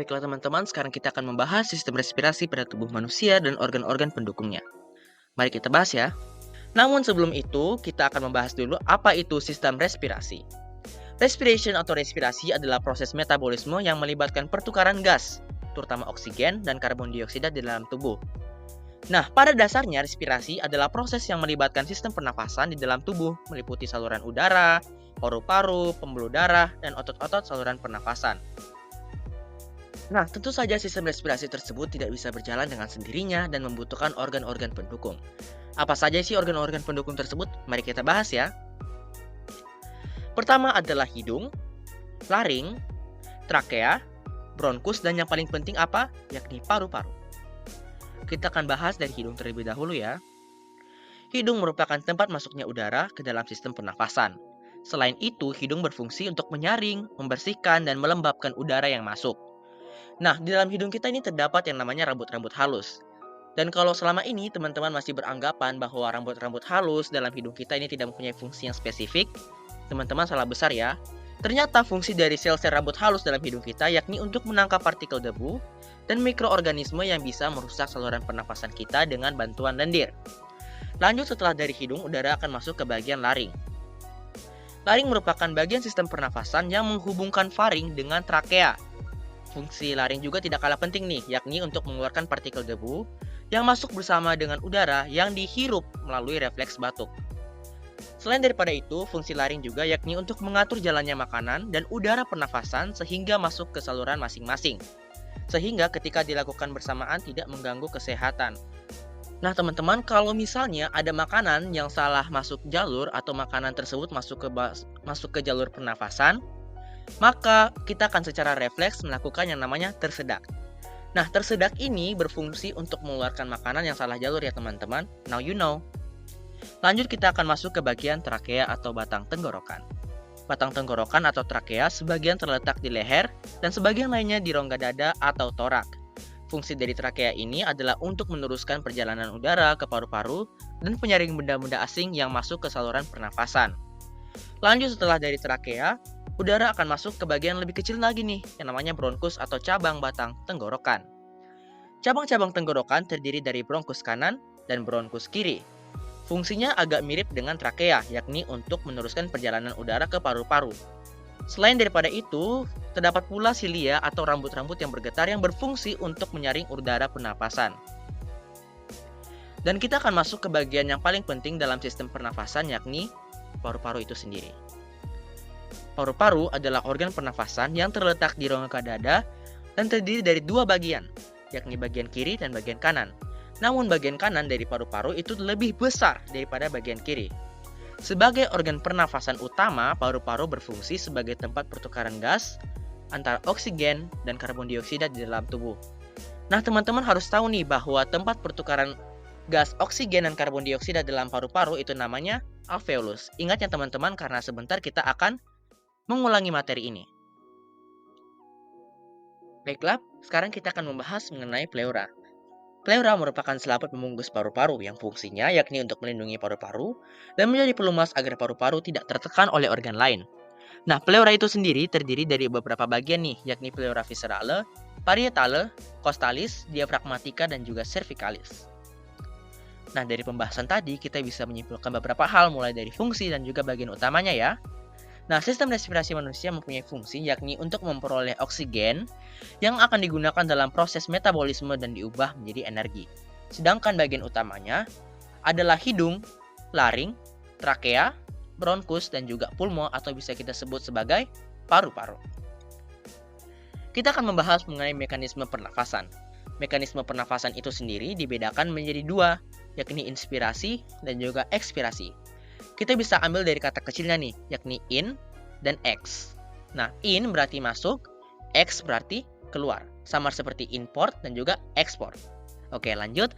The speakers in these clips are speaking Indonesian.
Baiklah teman-teman, sekarang kita akan membahas sistem respirasi pada tubuh manusia dan organ-organ pendukungnya. Mari kita bahas ya. Namun sebelum itu, kita akan membahas dulu apa itu sistem respirasi. Respiration atau respirasi adalah proses metabolisme yang melibatkan pertukaran gas, terutama oksigen dan karbon dioksida di dalam tubuh. Nah, pada dasarnya respirasi adalah proses yang melibatkan sistem pernafasan di dalam tubuh, meliputi saluran udara, paru-paru, pembuluh darah, dan otot-otot saluran pernafasan. Nah, tentu saja sistem respirasi tersebut tidak bisa berjalan dengan sendirinya dan membutuhkan organ-organ pendukung. Apa saja sih organ-organ pendukung tersebut? Mari kita bahas ya. Pertama adalah hidung, laring, trakea, bronkus, dan yang paling penting apa? Yakni paru-paru. Kita akan bahas dari hidung terlebih dahulu ya. Hidung merupakan tempat masuknya udara ke dalam sistem pernafasan. Selain itu, hidung berfungsi untuk menyaring, membersihkan, dan melembabkan udara yang masuk. Nah, di dalam hidung kita ini terdapat yang namanya rambut-rambut halus. Dan kalau selama ini teman-teman masih beranggapan bahwa rambut-rambut halus dalam hidung kita ini tidak mempunyai fungsi yang spesifik, teman-teman salah besar ya. Ternyata fungsi dari sel-sel rambut halus dalam hidung kita yakni untuk menangkap partikel debu dan mikroorganisme yang bisa merusak saluran pernafasan kita dengan bantuan lendir. Lanjut, setelah dari hidung, udara akan masuk ke bagian laring. Laring merupakan bagian sistem pernafasan yang menghubungkan faring dengan trakea. Fungsi laring juga tidak kalah penting nih, yakni untuk mengeluarkan partikel debu yang masuk bersama dengan udara yang dihirup melalui refleks batuk. Selain daripada itu, fungsi laring juga yakni untuk mengatur jalannya makanan dan udara pernafasan sehingga masuk ke saluran masing-masing. Sehingga ketika dilakukan bersamaan tidak mengganggu kesehatan. Nah teman-teman, kalau misalnya ada makanan yang salah masuk jalur atau makanan tersebut masuk ke jalur pernafasan, maka kita akan secara refleks melakukan yang namanya tersedak. Nah, tersedak ini berfungsi untuk mengeluarkan makanan yang salah jalur ya teman-teman. Now you know. Lanjut, kita akan masuk ke bagian trakea atau batang tenggorokan. Batang tenggorokan atau trakea sebagian terletak di leher dan sebagian lainnya di rongga dada atau torak. Fungsi dari trakea ini adalah untuk meneruskan perjalanan udara ke paru-paru dan penyaring benda-benda asing yang masuk ke saluran pernafasan. Lanjut, setelah dari trakea, udara akan masuk ke bagian lebih kecil lagi nih, yang namanya bronkus atau cabang batang tenggorokan. Cabang-cabang tenggorokan terdiri dari bronkus kanan dan bronkus kiri. Fungsinya agak mirip dengan trakea, yakni untuk meneruskan perjalanan udara ke paru-paru. Selain daripada itu, terdapat pula silia atau rambut-rambut yang bergetar yang berfungsi untuk menyaring udara pernapasan. Dan kita akan masuk ke bagian yang paling penting dalam sistem pernafasan, yakni paru-paru itu sendiri. Paru-paru adalah organ pernafasan yang terletak di rongga dada dan terdiri dari dua bagian, yakni bagian kiri dan bagian kanan. Namun bagian kanan dari paru-paru itu lebih besar daripada bagian kiri. Sebagai organ pernafasan utama, paru-paru berfungsi sebagai tempat pertukaran gas antara oksigen dan karbon dioksida di dalam tubuh. Nah, teman-teman harus tahu nih bahwa tempat pertukaran gas oksigen dan karbon dioksida dalam paru-paru itu namanya alveolus. Ingat ya teman-teman, karena sebentar kita akan mengulangi materi ini. Baiklah, sekarang kita akan membahas mengenai pleura. Pleura merupakan selaput pembungkus paru-paru yang fungsinya yakni untuk melindungi paru-paru dan menjadi pelumas agar paru-paru tidak tertekan oleh organ lain. Nah, pleura itu sendiri terdiri dari beberapa bagian nih, yakni pleura viscerale, parietale, costalis, diafragmatica, dan juga cervicalis. Nah, dari pembahasan tadi kita bisa menyimpulkan beberapa hal mulai dari fungsi dan juga bagian utamanya ya. Nah, sistem respirasi manusia mempunyai fungsi yakni untuk memperoleh oksigen yang akan digunakan dalam proses metabolisme dan diubah menjadi energi. Sedangkan bagian utamanya adalah hidung, laring, trakea, bronkus, dan juga pulmo atau bisa kita sebut sebagai paru-paru. Kita akan membahas mengenai mekanisme pernafasan. Mekanisme pernafasan itu sendiri dibedakan menjadi dua, yakni inspirasi dan juga ekspirasi. Kita bisa ambil dari kata kecilnya nih, yakni in dan ex. Nah, in berarti masuk, ex berarti keluar. Sama seperti import dan juga ekspor. Oke, lanjut.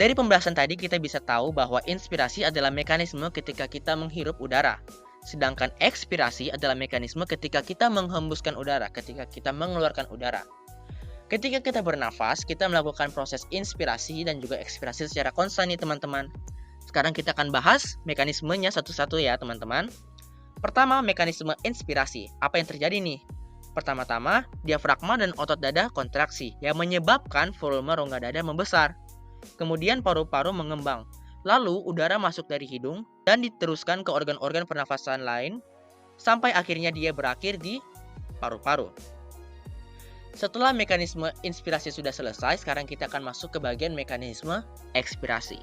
Dari pembahasan tadi kita bisa tahu bahwa inspirasi adalah mekanisme ketika kita menghirup udara. Sedangkan ekspirasi adalah mekanisme ketika kita menghembuskan udara, ketika kita mengeluarkan udara. Ketika kita bernafas, kita melakukan proses inspirasi dan juga ekspirasi secara konstan nih teman-teman. Sekarang kita akan bahas mekanismenya satu-satu ya teman-teman. Pertama, mekanisme inspirasi. Apa yang terjadi nih? Pertama-tama, diafragma dan otot dada kontraksi yang menyebabkan volume rongga dada membesar. Kemudian paru-paru mengembang. Lalu udara masuk dari hidung dan diteruskan ke organ-organ pernafasan lain sampai akhirnya dia berakhir di paru-paru. Setelah mekanisme inspirasi sudah selesai, sekarang kita akan masuk ke bagian mekanisme ekspirasi.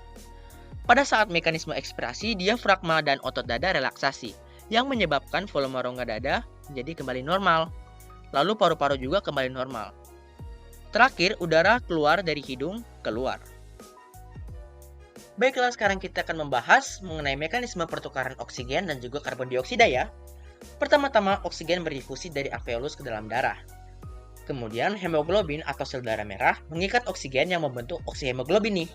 Pada saat mekanisme ekspirasi, diafragma dan otot dada relaksasi yang menyebabkan volume rongga dada menjadi kembali normal. Lalu paru-paru juga kembali normal. Terakhir, udara keluar dari hidung keluar. Baiklah, sekarang kita akan membahas mengenai mekanisme pertukaran oksigen dan juga karbon dioksida ya. Pertama-tama, oksigen berdifusi dari alveolus ke dalam darah. Kemudian, hemoglobin atau sel darah merah mengikat oksigen yang membentuk oksihemoglobin nih.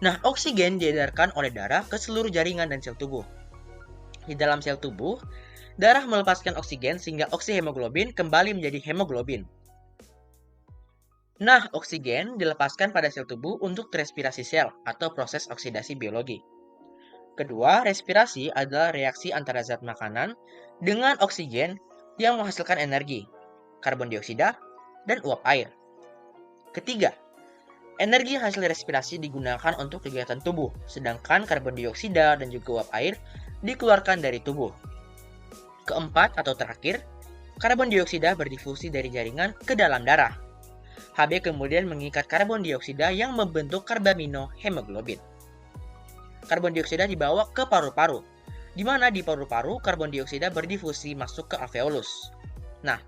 Nah, oksigen diedarkan oleh darah ke seluruh jaringan dan sel tubuh. Di dalam sel tubuh, darah melepaskan oksigen sehingga oksihemoglobin kembali menjadi hemoglobin. Nah, oksigen dilepaskan pada sel tubuh untuk respirasi sel atau proses oksidasi biologi. Kedua, respirasi adalah reaksi antara zat makanan dengan oksigen yang menghasilkan energi, karbon dioksida, dan uap air. Ketiga, energi hasil respirasi digunakan untuk kegiatan tubuh, sedangkan karbon dioksida dan juga uap air dikeluarkan dari tubuh. Keempat atau terakhir, karbon dioksida berdifusi dari jaringan ke dalam darah. Hb kemudian mengikat karbon dioksida yang membentuk karbamino hemoglobin. Karbon dioksida dibawa ke paru-paru, di mana di paru-paru karbon dioksida berdifusi masuk ke alveolus. Nah,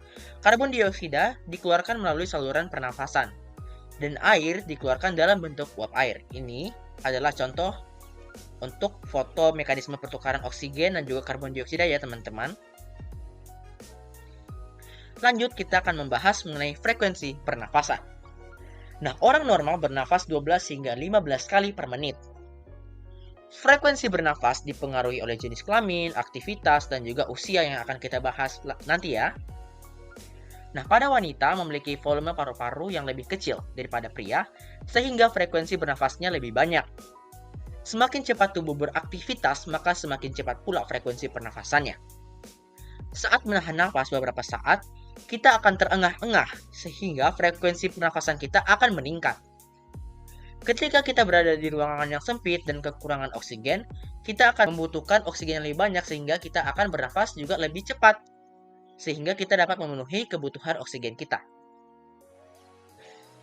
karbon dioksida dikeluarkan melalui saluran pernafasan, dan air dikeluarkan dalam bentuk uap air. Ini adalah contoh untuk foto mekanisme pertukaran oksigen dan juga karbon dioksida ya teman-teman. Lanjut, kita akan membahas mengenai frekuensi pernafasan. Nah, orang normal bernafas 12 hingga 15 kali per menit. Frekuensi bernafas dipengaruhi oleh jenis kelamin, aktivitas, dan juga usia yang akan kita bahas nanti ya. Nah, pada wanita memiliki volume paru-paru yang lebih kecil daripada pria, sehingga frekuensi bernafasnya lebih banyak. Semakin cepat tubuh beraktivitas, maka semakin cepat pula frekuensi pernafasannya. Saat menahan nafas beberapa saat, kita akan terengah-engah sehingga frekuensi pernafasan kita akan meningkat. Ketika kita berada di ruangan yang sempit dan kekurangan oksigen, kita akan membutuhkan oksigen yang lebih banyak sehingga kita akan bernafas juga lebih cepat, sehingga kita dapat memenuhi kebutuhan oksigen kita.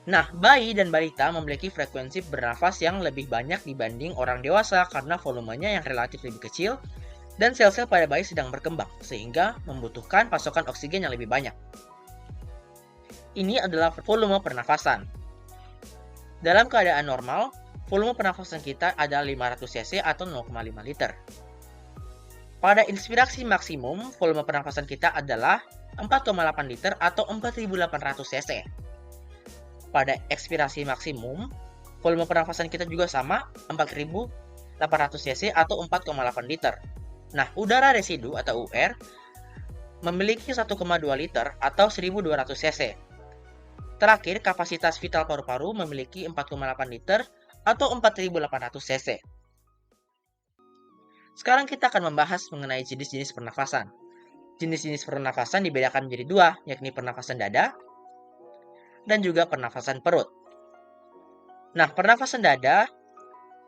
Nah, bayi dan balita memiliki frekuensi bernafas yang lebih banyak dibanding orang dewasa karena volumenya yang relatif lebih kecil dan sel-sel pada bayi sedang berkembang, sehingga membutuhkan pasokan oksigen yang lebih banyak. Ini adalah volume pernafasan. Dalam keadaan normal, volume pernafasan kita adalah 500 cc atau 0,5 liter. Pada inspirasi maksimum, volume pernafasan kita adalah 4,8 liter atau 4.800 cc. Pada ekspirasi maksimum, volume pernafasan kita juga sama, 4.800 cc atau 4,8 liter. Nah, udara residu atau UR memiliki 1,2 liter atau 1.200 cc. Terakhir, kapasitas vital paru-paru memiliki 4,8 liter atau 4.800 cc. Sekarang kita akan membahas mengenai jenis-jenis pernafasan. Jenis-jenis pernafasan dibedakan menjadi dua, yakni pernafasan dada dan juga pernafasan perut. Nah, pernafasan dada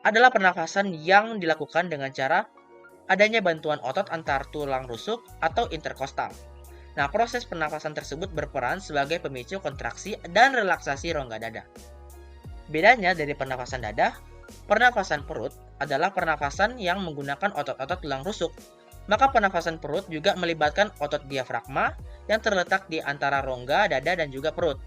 adalah pernafasan yang dilakukan dengan cara adanya bantuan otot antar tulang rusuk atau interkostal. Nah, proses pernafasan tersebut berperan sebagai pemicu kontraksi dan relaksasi rongga dada. Bedanya dari pernafasan dada, pernafasan perut adalah pernafasan yang menggunakan otot-otot tulang rusuk. Maka pernafasan perut juga melibatkan otot diafragma yang terletak di antara rongga dada dan juga perut.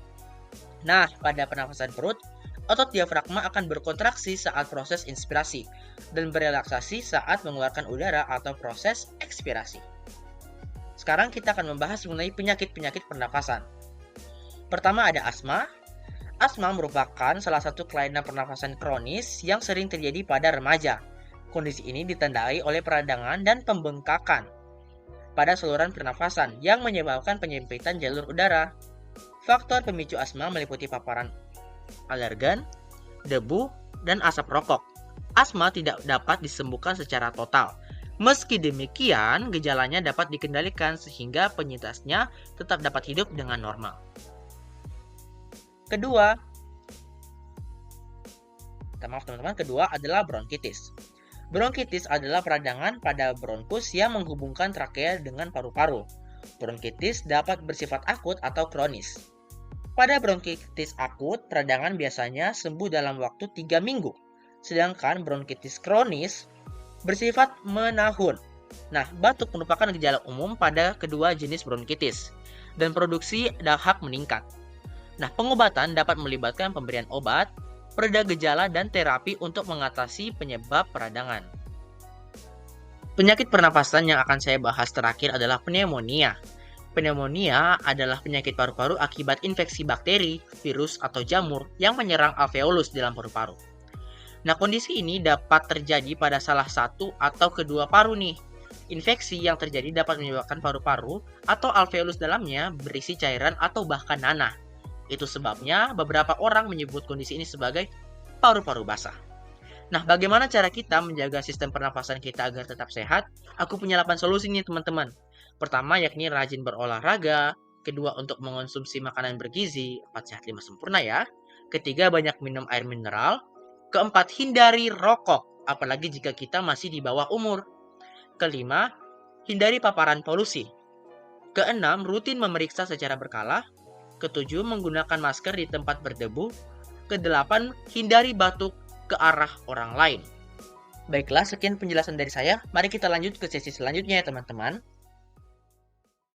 Nah, pada pernafasan perut, otot diafragma akan berkontraksi saat proses inspirasi dan berelaksasi saat mengeluarkan udara atau proses ekspirasi. Sekarang kita akan membahas mengenai penyakit-penyakit pernafasan. Pertama ada asma. Asma merupakan salah satu kelainan pernafasan kronis yang sering terjadi pada remaja. Kondisi ini ditandai oleh peradangan dan pembengkakan pada saluran pernafasan yang menyebabkan penyempitan jalur udara. Faktor pemicu asma meliputi paparan alergen, debu, dan asap rokok. Asma tidak dapat disembuhkan secara total, Meski demikian, gejalanya dapat dikendalikan sehingga penyintasnya tetap dapat hidup dengan normal. Kedua adalah bronkitis. Bronkitis adalah peradangan pada bronkus yang menghubungkan trakea dengan paru-paru. Bronkitis dapat bersifat akut atau kronis. Pada bronkitis akut, peradangan biasanya sembuh dalam waktu 3 minggu. Sedangkan bronkitis kronis bersifat menahun. Nah, batuk merupakan gejala umum pada kedua jenis bronkitis, dan produksi dahak meningkat. Nah, pengobatan dapat melibatkan pemberian obat, pereda gejala, dan terapi untuk mengatasi penyebab peradangan. Penyakit pernapasan yang akan saya bahas terakhir adalah pneumonia. Pneumonia adalah penyakit paru-paru akibat infeksi bakteri, virus, atau jamur yang menyerang alveolus dalam paru-paru. Nah, kondisi ini dapat terjadi pada salah satu atau kedua paru nih. Infeksi yang terjadi dapat menyebabkan paru-paru atau alveolus dalamnya berisi cairan atau bahkan nanah. Itu sebabnya beberapa orang menyebut kondisi ini sebagai paru-paru basah. Nah, bagaimana cara kita menjaga sistem pernafasan kita agar tetap sehat? Aku punya 8 solusi nih teman-teman. Pertama yakni rajin berolahraga. Kedua untuk mengonsumsi makanan bergizi. 4 sehat 5 sempurna ya. Ketiga banyak minum air mineral. Keempat, hindari rokok, apalagi jika kita masih di bawah umur. Kelima, hindari paparan polusi. Keenam, rutin memeriksa secara berkala. Ketujuh, menggunakan masker di tempat berdebu. Kedelapan, hindari batuk ke arah orang lain. Baiklah, sekian penjelasan dari saya. Mari kita lanjut ke sesi selanjutnya ya teman-teman.